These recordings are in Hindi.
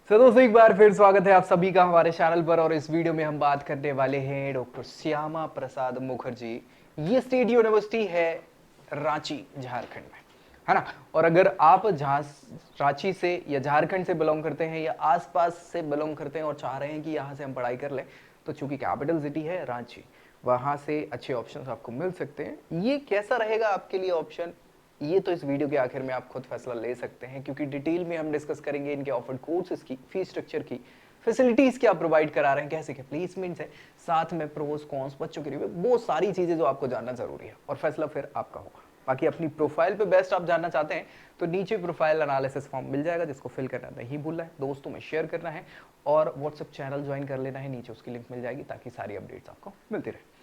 दोस्तों एक बार फिर स्वागत है आप सभी का हमारे चैनल पर। और इस वीडियो में हम बात करने वाले हैं डॉक्टर श्यामा प्रसाद मुखर्जी। ये स्टेट यूनिवर्सिटी है रांची झारखंड में, है ना। और अगर आप रांची से या झारखंड से बिलोंग करते हैं या आसपास से बिलोंग करते हैं और चाह रहे हैं कि यहाँ से हम पढ़ाई कर लें, तो चूंकि कैपिटल सिटी है रांची, वहाँ से अच्छे ऑप्शंस आपको मिल सकते हैं। ये कैसा रहेगा आपके लिए ऑप्शन, ये तो इस वीडियो के आखिर में आप खुद फैसला ले सकते हैं, क्योंकि डिटेल में हम डिस्कस करेंगे इनके ऑफर्ड कोर्सेज की, फीस स्ट्रक्चर की, फैसिलिटीज क्या प्रोवाइड करा रहे हैं, कैसे क्या प्लेसमेंट्स है, साथ में प्रोस कॉन्स, बच्चों के लिए वो सारी चीजें जो आपको जानना जरूरी है, और फैसला फिर आपका होगा। बाकी अपनी प्रोफाइल पे बेस्ट आप जानना चाहते हैं तो नीचे प्रोफाइल एनालिसिस फॉर्म मिल जाएगा, जिसको फिल करना नहीं भूलना है, दोस्तों में शेयर करना है और व्हाट्सएप चैनल ज्वाइन कर लेना है, नीचे उसकी लिंक मिल जाएगी ताकि सारी अपडेट्स आपको मिलती रहे।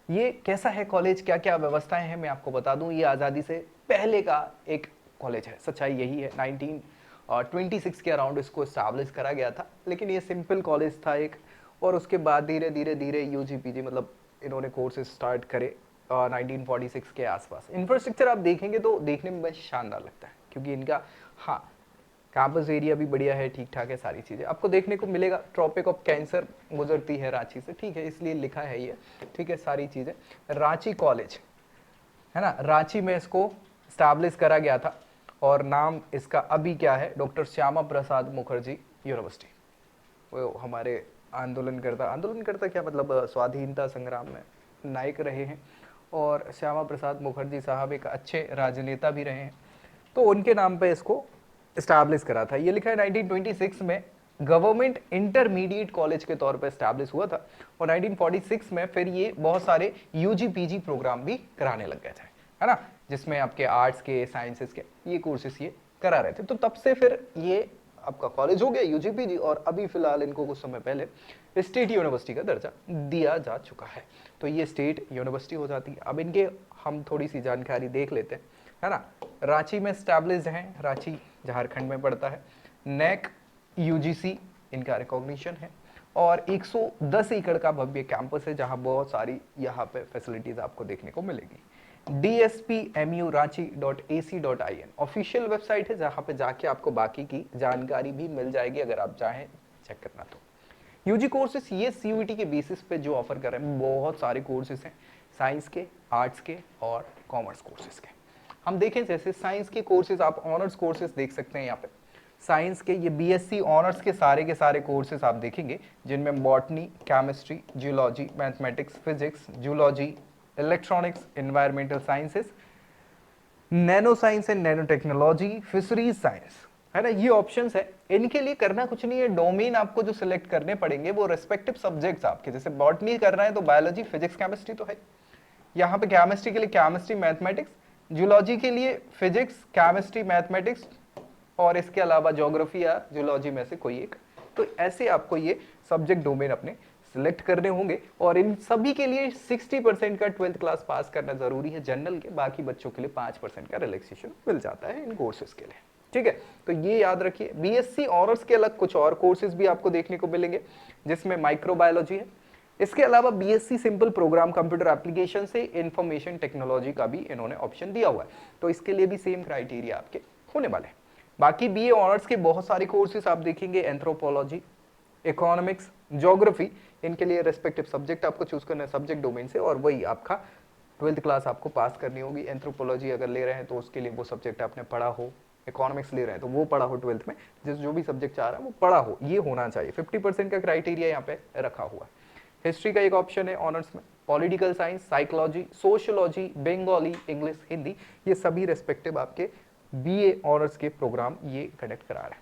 ये कैसा है कॉलेज, क्या क्या व्यवस्थाएं हैं, मैं आपको बता दूं। ये आज़ादी से पहले का एक कॉलेज है, सच्चाई यही है। 1926 के अराउंड इसको इस्टेब्लिश करा गया था, लेकिन ये सिंपल कॉलेज था एक। और उसके बाद धीरे धीरे धीरे यूजी पीजी मतलब इन्होंने कोर्सेज स्टार्ट करे 1946 के आसपास। इंफ्रास्ट्रक्चर आप देखेंगे तो देखने में बस शानदार लगता है, क्योंकि इनका, हाँ, कैंपस एरिया भी बढ़िया है, ठीक ठाक है, सारी चीज़ें आपको देखने को मिलेगा। ट्रॉपिक ऑफ कैंसर गुजरती है रांची से, ठीक है, इसलिए लिखा है ये, ठीक है, सारी चीज़ें। रांची कॉलेज है ना, रांची में इसको स्टैब्लिश करा गया था और नाम इसका अभी क्या है, डॉक्टर श्यामा प्रसाद मुखर्जी यूनिवर्सिटी। वो हमारे आंदोलन करता क्या मतलब स्वाधीनता संग्राम में नायक रहे हैं, और श्यामा प्रसाद मुखर्जी साहब एक अच्छे राजनेता भी रहे हैं, तो उनके नाम पे इसको स्टैब्लिश करा था। ये लिखा है 1926 में गवर्नमेंट इंटरमीडिएट कॉलेज के तौर पे स्टैब्लिश हुआ था, और 1946 में फिर ये बहुत सारे यूजी पीजी प्रोग्राम भी कराने लग गए थे, है ना, जिसमें आपके आर्ट्स के, साइंसेस के ये कोर्सेस ये करा रहे थे। तो तब से फिर ये आपका कॉलेज हो गया यूजी पीजी, और अभी फिलहाल इनको कुछ समय पहले स्टेट यूनिवर्सिटी का दर्जा दिया जा चुका है, तो ये स्टेट यूनिवर्सिटी हो जाती है। अब इनके हम थोड़ी सी जानकारी देख लेते हैं, है ना। रांची में स्टैब्लिश्ड हैं, रांची झारखंड में पड़ता है। नेक यूजीसी इनका रिकॉग्निशन है, और 110 एकड़ का भव्य कैंपस है, जहां बहुत सारी यहाँ पे फैसिलिटीज आपको देखने को मिलेगी। dspmu-ranchi.ac.in ऑफिशियल वेबसाइट है, जहां पे जाके आपको बाकी की जानकारी भी मिल जाएगी अगर आप चाहें चेक करना तो। यूजी कोर्सेज ये सीयूईटी के बेसिस पे जो ऑफर कर रहे हैं, बहुत सारे कोर्सेज हैं, साइंस के, आर्ट्स के और कॉमर्स कोर्सेज के। हम देखें जैसे साइंस के कोर्सेज, आप ऑनर्स कोर्सेज देख सकते हैं यहाँ पे। साइंस के ये बीएससी ऑनर्स के सारे कोर्सेज आप देखेंगे, जिनमें botany, chemistry, geology, mathematics, physics, zoology, electronics, environmental sciences, nano science and nano technology, fisheries science, है ना, ये ऑप्शंस है। इनके लिए करना कुछ नहीं है, डोमेन आपको जो सिलेक्ट करने पड़ेंगे वो रेस्पेक्टिव सब्जेक्ट्स आपके, जैसे बॉटनी करना है तो बायोलॉजी, फिजिक्स, केमिस्ट्री तो है यहाँ पे। केमिस्ट्री के लिए केमिस्ट्री, मैथमेटिक्स, जूलॉजी के लिए फिजिक्स, केमिस्ट्री, मैथमेटिक्स, और इसके अलावा ज्योग्राफी या जूलॉजी में से कोई एक। तो ऐसे आपको ये सब्जेक्ट डोमेन अपने सिलेक्ट करने होंगे, और इन सभी के लिए 60% का 12th क्लास पास करना जरूरी है जनरल के। बाकी बच्चों के लिए 5% का रिलैक्सेशन मिल जाता है इन कोर्सेज के लिए, ठीक है। तो ये याद रखिए। बीएससी ऑनर्स के अलग कुछ और कोर्सेज भी आपको देखने को मिलेंगे, जिसमें माइक्रोबायोलॉजी है। इसके अलावा BSc simple program computer application से इंफॉर्मेशन टेक्नोलॉजी का भी इन्होंने ऑप्शन दिया हुआ है, तो इसके लिए भी सेम क्राइटेरिया आपके होने वाले हैं। बाकी बीए ऑनर्स के बहुत सारे कोर्सेज आप देखेंगे, एंथ्रोपोलॉजी, इकोनॉमिक्स, ज्योग्राफी, इनके लिए रेस्पेक्टिव सब्जेक्ट आपको चूज करना है सब्जेक्ट डोमेन से, और वही आपका 12th क्लास आपको पास करनी होगी। एंथ्रोपोलॉजी अगर ले रहे हैं तो उसके लिए वो सब्जेक्ट आपने पढ़ा हो, इकोनॉमिक्स ले रहे हैं तो वो पढ़ा हो 12th में, जो भी सब्जेक्ट चाह रहा है वो पढ़ा हो, ये होना चाहिए। 50% का क्राइटेरिया यहाँ पे रखा हुआ है। हिस्ट्री का एक ऑप्शन है ऑनर्स में, political science, psychology, sociology, Bengali, English, Hindi, ये सभी रेस्पेक्टिव आपके बीए ऑनर्स के प्रोग्राम ये कंडक्ट करा रहे हैं।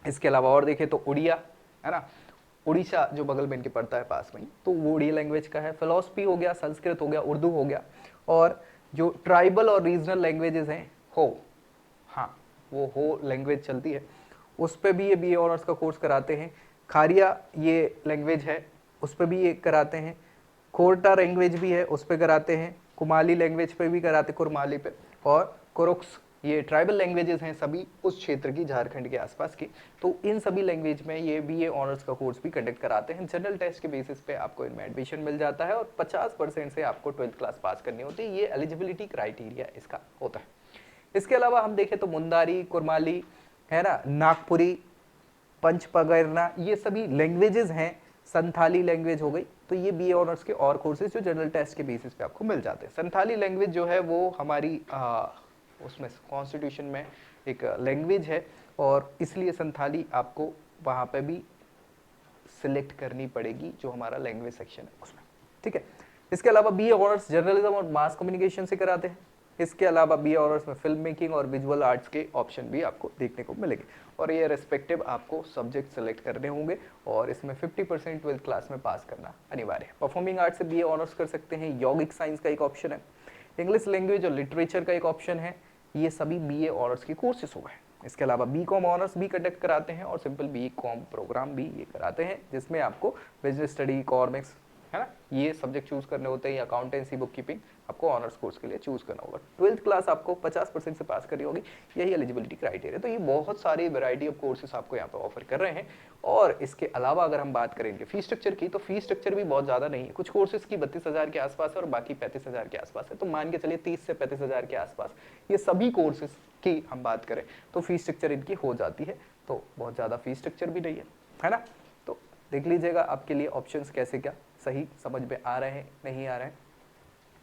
इसके अलावा और देखें तो उड़िया, है ना, उड़ीसा जो बगल में इनके पड़ता है पास में ही, तो वो उड़िया लैंग्वेज का है। फिलोसफी हो गया, संस्कृत हो गया, उर्दू हो गया, और जो ट्राइबल और रीजनल लैंग्वेजेस हैं, हाँ, वो हो लैंग्वेज चलती है, उस पर भी ये बीए ऑनर्स का कोर्स कराते हैं। खारिया ये लैंग्वेज है, उस पर भी ये कराते हैं। कोरटा लैंग्वेज भी है, उस पर कराते हैं। कुमाली लैंग्वेज पे भी कराते, कुरमाली पे, और कुरुक्स, ये ट्राइबल लैंग्वेजेस हैं सभी उस क्षेत्र की, झारखंड के आसपास की। तो इन सभी लैंग्वेज में ये बीए ऑनर्स का कोर्स भी कंडक्ट कराते हैं। जनरल टेस्ट के बेसिस पे आपको इनमें एडमिशन मिल जाता है, और 50% से आपको 12th क्लास पास करनी होती है, ये एलिजिबिलिटी क्राइटेरिया इसका होता है। इसके अलावा हम देखें तो मुंदारी, कुरमाली, है ना, नागपुरी, पंच पगरना, ये सभी लैंग्वेजेस हैं। संथाली लैंग्वेज हो गई। तो ये बीए ऑनर्स के और कोर्सेज जो जनरल टेस्ट के बेसिस पे आपको मिल जाते हैं। संथाली लैंग्वेज जो है वो हमारी उसमें कॉन्स्टिट्यूशन में एक लैंग्वेज है और इसलिए संथाली आपको वहाँ पे भी सिलेक्ट करनी पड़ेगी जो हमारा लैंग्वेज सेक्शन है उसमें, ठीक है। इसके अलावा बीए ऑनर्स जर्नलिज्म और मास कम्युनिकेशन से कराते हैं। इसके अलावा बीए ऑनर्स में फिल्म मेकिंग और विजुअल आर्ट्स के ऑप्शन भी आपको देखने को मिलेंगे और ये रेस्पेक्टिव आपको सब्जेक्ट सेलेक्ट करने होंगे और इसमें 50% ट्वेल्थ क्लास में पास करना अनिवार्य है। परफॉर्मिंग आर्ट्स से बीए ऑनर्स कर सकते हैं। यौगिक साइंस का एक ऑप्शन है। इंग्लिश लैंग्वेज और लिटरेचर का एक ऑप्शन है। ये सभी बीए ऑनर्स के कोर्सेस हो गए। इसके अलावा बीकॉम ऑनर्स भी कंडक्ट कराते हैं और सिंपल बीकॉम प्रोग्राम भी ये कराते हैं जिसमें आपको बिजनेस स्टडी, इकोनॉमिक्स, है ना, ये सब्जेक्ट चूज करने होते हैं या अकाउंटेंसी, बुक कीपिंग आपको ऑनर्स कोर्स के लिए चूज करना होगा। ट्वेल्थ क्लास आपको 50% से पास करनी होगी, यही एलिजिबिलिटी क्राइटेरिया। तो ये बहुत सारी वैरायटी ऑफ कोर्सेस आपको यहाँ पे ऑफर कर रहे हैं। और इसके अलावा अगर हम बात करेंगे फीस स्ट्रक्चर की, तो फीस स्ट्रक्चर भी बहुत ज़्यादा नहीं है। कुछ कोर्सेज की 32,000 के आसपास है और बाकी 35,000 के आसपास है। तो मान के चलिए 30 से 35,000 के आसपास ये सभी कोर्सेज की हम बात करें तो फीस स्ट्रक्चर इनकी हो जाती है। तो बहुत ज़्यादा फीस स्ट्रक्चर भी नहीं है ना। तो देख लीजिएगा आपके लिए ऑप्शंस कैसे क्या सही समझ में आ रहे हैं, नहीं आ रहे हैं,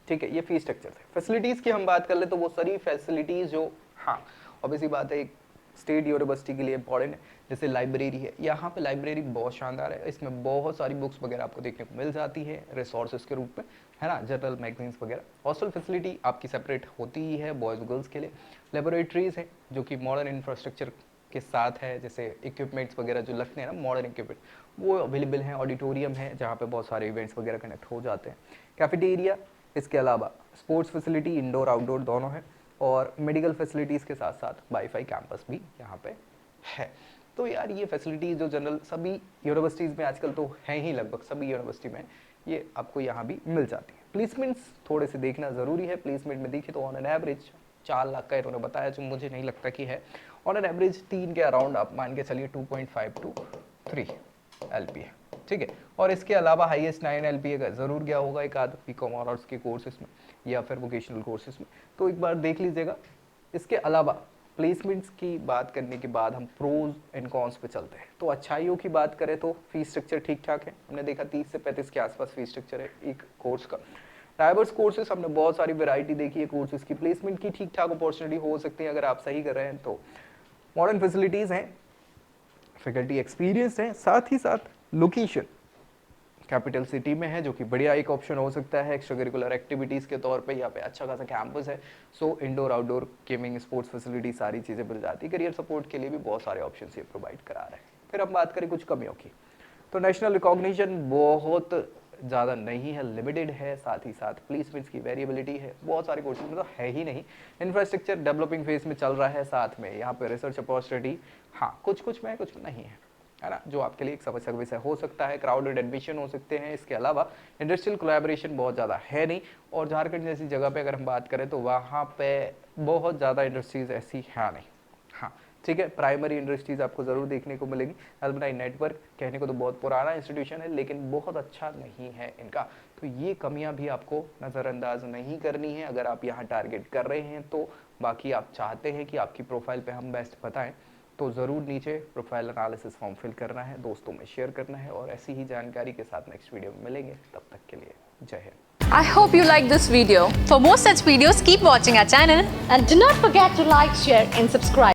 ठीक है। ये फीस स्ट्रक्चर है। फैसिलिटीज़ की हम बात कर ले तो वो सारी फैसिलिटीज़ जो, हाँ ऑब्वियसली बात है, एक स्टेट यूनिवर्सिटी के लिए इंपॉर्टेंट है। जैसे लाइब्रेरी है, यहाँ पे लाइब्रेरी बहुत शानदार है। इसमें बहुत सारी बुक्स वगैरह आपको देखने को मिल जाती है रिसोर्सेज के रूप में, है ना, जर्नल, मैगजीन्स वगैरह। हॉस्टल फैसिलिटी आपकी सेपरेट होती ही है बॉयज़ गर्ल्स के लिए। लेबोरेटरीज़ हैं जो कि मॉडर्न इंफ्रास्ट्रक्चर के साथ है, जैसे इक्विपमेंट्स वगैरह जो लगते हैं ना, मॉडर्न इक्विपमेंट, वो अवेलेबल हैं। ऑडिटोरियम है जहाँ पे बहुत सारे इवेंट्स वगैरह कनेक्ट हो जाते हैं। कैफेटेरिया, इसके अलावा स्पोर्ट्स फैसिलिटी इंडोर आउटडोर दोनों है और मेडिकल फैसिलिटीज़ के साथ साथ वाईफाई कैंपस भी यहाँ पे है। तो यार ये फैसिलिटीज़ जो जनरल सभी यूनिवर्सिटीज़ में आजकल तो हैं ही, लगभग सभी यूनिवर्सिटी में ये आपको यहाँ भी मिल जाती है। प्लेसमेंट्स थोड़े से देखना ज़रूरी है। प्लेसमेंट में देखिए तो ऑन एन एवरेज 4 लाख का इन्होंने बताया, जो मुझे नहीं लगता कि है। ऑन एन एवरेज 3 के अराउंड आप मान के चलिए 2.5 to 3 LP है, ठीक है। और इसके अलावा हाईएस्ट 9 LPA का ज़रूर गया होगा एक आध बीकॉम ऑनर्स के कोर्सेज में या फिर वोकेशनल कोर्सेज में, तो एक बार देख लीजिएगा। इसके अलावा प्लेसमेंट्स की बात करने के बाद हम प्रोज एंड कॉन्स पे चलते हैं। तो अच्छाइयों की बात करें तो फीस स्ट्रक्चर ठीक ठाक है। हमने देखा 30 से 35 के आसपास फीस स्ट्रक्चर है एक कोर्स का। डाइवर्स कोर्सेज हमने बहुत सारी वैरायटी देखी है कोर्सेज की। प्लेसमेंट की ठीक ठाक अपॉर्चुनिटी हो सकती है अगर आप सही कर रहे हैं तो। मॉडर्न फैसिलिटीज़ हैं, फैकल्टी एक्सपीरियंस है, साथ ही साथ लोकेशन कैपिटल सिटी में है जो कि बढ़िया एक ऑप्शन हो सकता है एक्स्ट्रा करिकुलर एक्टिविटीज़ के तौर पे। यहाँ पे अच्छा खासा कैंपस है। So indoor outdoor gaming, sports facility सारी चीज़ें मिल जाती है। करियर सपोर्ट के लिए भी बहुत सारे ऑप्शन ये प्रोवाइड करा रहे हैं। फिर हम बात करें कुछ कमियों की, तो नेशनल रिकॉग्निशन बहुत ज़्यादा नहीं है, लिमिटेड है। साथ ही साथ प्लेसमेंट्स की वेरिएबिलिटी है, बहुत सारे कोर्सेज में तो है ही नहीं। इंफ्रास्ट्रक्चर डेवलपिंग फेज में चल रहा है, साथ में यहाँ पे रिसर्च अपॉर्चुनिटी हाँ कुछ में कुछ में नहीं है ना, जो आपके लिए एक समस्या का विषय हो सकता है। क्राउडेड एडमिशन हो सकते हैं। इसके अलावा इंडस्ट्रियल कोलैबोरेशन बहुत ज़्यादा है नहीं। और झारखंड जैसी जगह पे अगर हम बात करें तो वहाँ पे बहुत ज़्यादा इंडस्ट्रीज़ ऐसी है नहीं। हाँ ठीक है, प्राइमरी इंडस्ट्रीज़ आपको ज़रूर देखने को मिलेगी। एलुमनाई नेटवर्क कहने को तो बहुत पुराना इंस्टीट्यूशन है लेकिन बहुत अच्छा नहीं है इनका। तो ये कमियां भी आपको नज़रअंदाज नहीं करनी है अगर आप यहाँ टारगेट कर रहे हैं तो। बाकी आप चाहते हैं कि आपकी प्रोफाइल पे हम बेस्ट बताएं तो ज़रूर नीचे प्रोफाइल एनालिसिस फॉर्म फिल करना है, दोस्तों में शेयर करना है और ऐसी ही जानकारी के साथ नेक्स्ट वीडियो में मिलेंगे। तब तक के लिए जय Hind. I hope you like this video. For more such videos, keep watching our channel and do not forget to like, share and subscribe.